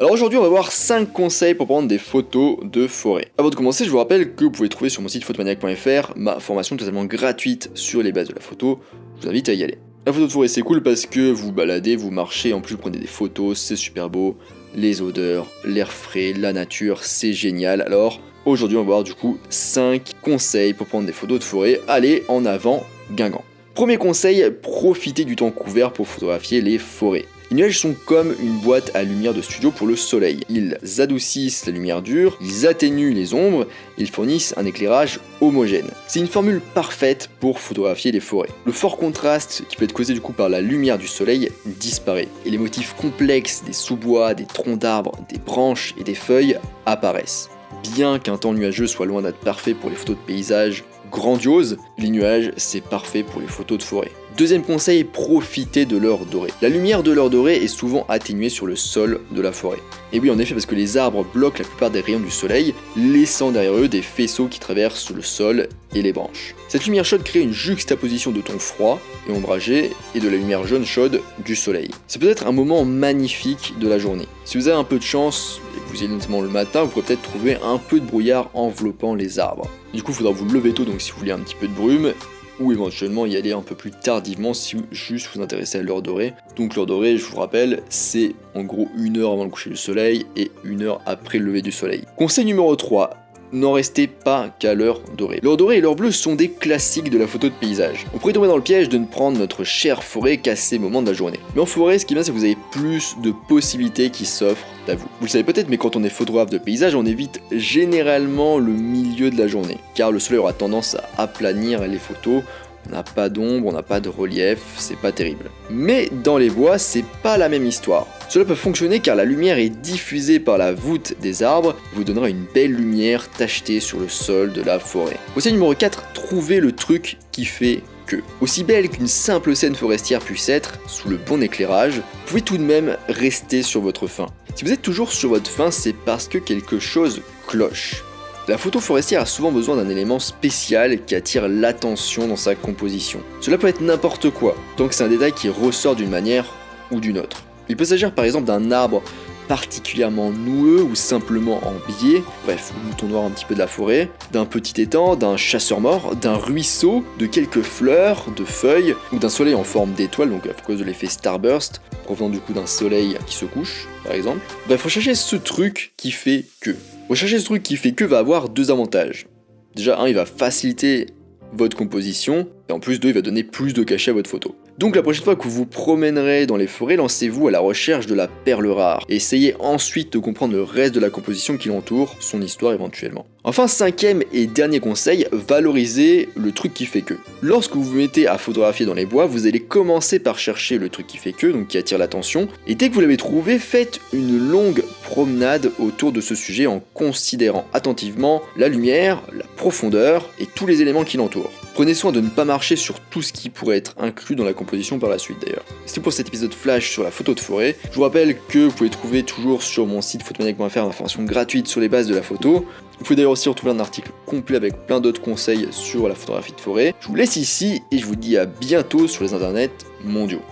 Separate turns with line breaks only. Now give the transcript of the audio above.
Alors aujourd'hui on va voir 5 conseils pour prendre des photos de forêt. Avant de commencer, je vous rappelle que vous pouvez trouver sur mon site photomaniac.fr ma formation totalement gratuite sur les bases de la photo. Je vous invite à y aller. La photo de forêt c'est cool parce que vous baladez, vous marchez, en plus vous prenez des photos, c'est super beau. Les odeurs, l'air frais, la nature, c'est génial. Alors aujourd'hui on va voir du coup 5 conseils pour prendre des photos de forêt. Allez, en avant, Guingamp. Premier conseil, profitez du temps couvert pour photographier les forêts. Les nuages sont comme une boîte à lumière de studio pour le soleil. Ils adoucissent la lumière dure, ils atténuent les ombres, ils fournissent un éclairage homogène. C'est une formule parfaite pour photographier les forêts. Le fort contraste qui peut être causé du coup par la lumière du soleil disparaît. Et les motifs complexes des sous-bois, des troncs d'arbres, des branches et des feuilles apparaissent. Bien qu'un temps nuageux soit loin d'être parfait pour les photos de paysages grandioses, les nuages c'est parfait pour les photos de forêt. Deuxième conseil, profitez de l'heure dorée. La lumière de l'heure dorée est souvent atténuée sur le sol de la forêt. Et oui en effet parce que les arbres bloquent la plupart des rayons du soleil, laissant derrière eux des faisceaux qui traversent le sol et les branches. Cette lumière chaude crée une juxtaposition de tons froids et ombragés et de la lumière jaune chaude du soleil. C'est peut-être un moment magnifique de la journée. Si vous avez un peu de chance, et que vous y allez notamment le matin, vous pourrez peut-être trouver un peu de brouillard enveloppant les arbres. Du coup il faudra vous lever tôt donc si vous voulez un petit peu de brume, ou éventuellement y aller un peu plus tardivement si vous juste vous intéressez à l'heure dorée. Donc l'heure dorée, je vous rappelle, c'est en gros 1 heure avant le coucher du soleil et 1 heure après le lever du soleil. Conseil numéro 3. N'en restez pas qu'à l'heure dorée. L'heure dorée et l'heure bleue sont des classiques de la photo de paysage. On pourrait tomber dans le piège de ne prendre notre chère forêt qu'à ces moments de la journée. Mais en forêt, ce qui est bien, c'est que vous avez plus de possibilités qui s'offrent à vous. Vous le savez peut-être, mais quand on est photographe de paysage, on évite généralement le milieu de la journée, car le soleil aura tendance à aplanir les photos. On n'a pas d'ombre, on n'a pas de relief, c'est pas terrible. Mais dans les bois, c'est pas la même histoire. Cela peut fonctionner car la lumière est diffusée par la voûte des arbres et vous donnera une belle lumière tachetée sur le sol de la forêt. Conseil numéro 4, trouvez le truc qui fait que. Aussi belle qu'une simple scène forestière puisse être, sous le bon éclairage, vous pouvez tout de même rester sur votre faim. Si vous êtes toujours sur votre faim, c'est parce que quelque chose cloche. La photo forestière a souvent besoin d'un élément spécial qui attire l'attention dans sa composition. Cela peut être n'importe quoi, tant que c'est un détail qui ressort d'une manière ou d'une autre. Il peut s'agir par exemple d'un arbre particulièrement noueux ou simplement en biais, bref, le mouton noir un petit peu de la forêt, d'un petit étang, d'un chasseur mort, d'un ruisseau, de quelques fleurs, de feuilles, ou d'un soleil en forme d'étoile, donc à cause de l'effet starburst, provenant du coup d'un soleil qui se couche, par exemple. Bref, recherchez ce truc qui fait que. Rechercher ce truc qui fait que va avoir 2 avantages. Déjà, il va faciliter votre composition, et en plus il va donner plus de cachet à votre photo. Donc la prochaine fois que vous vous promènerez dans les forêts, lancez-vous à la recherche de la perle rare, et essayez ensuite de comprendre le reste de la composition qui l'entoure, son histoire éventuellement. Enfin, 5e et dernier conseil, valorisez le truc qui fait que. Lorsque vous vous mettez à photographier dans les bois, vous allez commencer par chercher le truc qui fait que, donc qui attire l'attention, et dès que vous l'avez trouvé, faites une longue promenade autour de ce sujet en considérant attentivement la lumière, la profondeur et tous les éléments qui l'entourent. Prenez soin de ne pas marcher sur tout ce qui pourrait être inclus dans la composition par la suite d'ailleurs. C'est tout pour cet épisode flash sur la photo de forêt. Je vous rappelle que vous pouvez trouver toujours sur mon site photomaniac.fr une information gratuite sur les bases de la photo. Vous pouvez d'ailleurs aussi retrouver un article complet avec plein d'autres conseils sur la photographie de forêt. Je vous laisse ici et je vous dis à bientôt sur les internets mondiaux.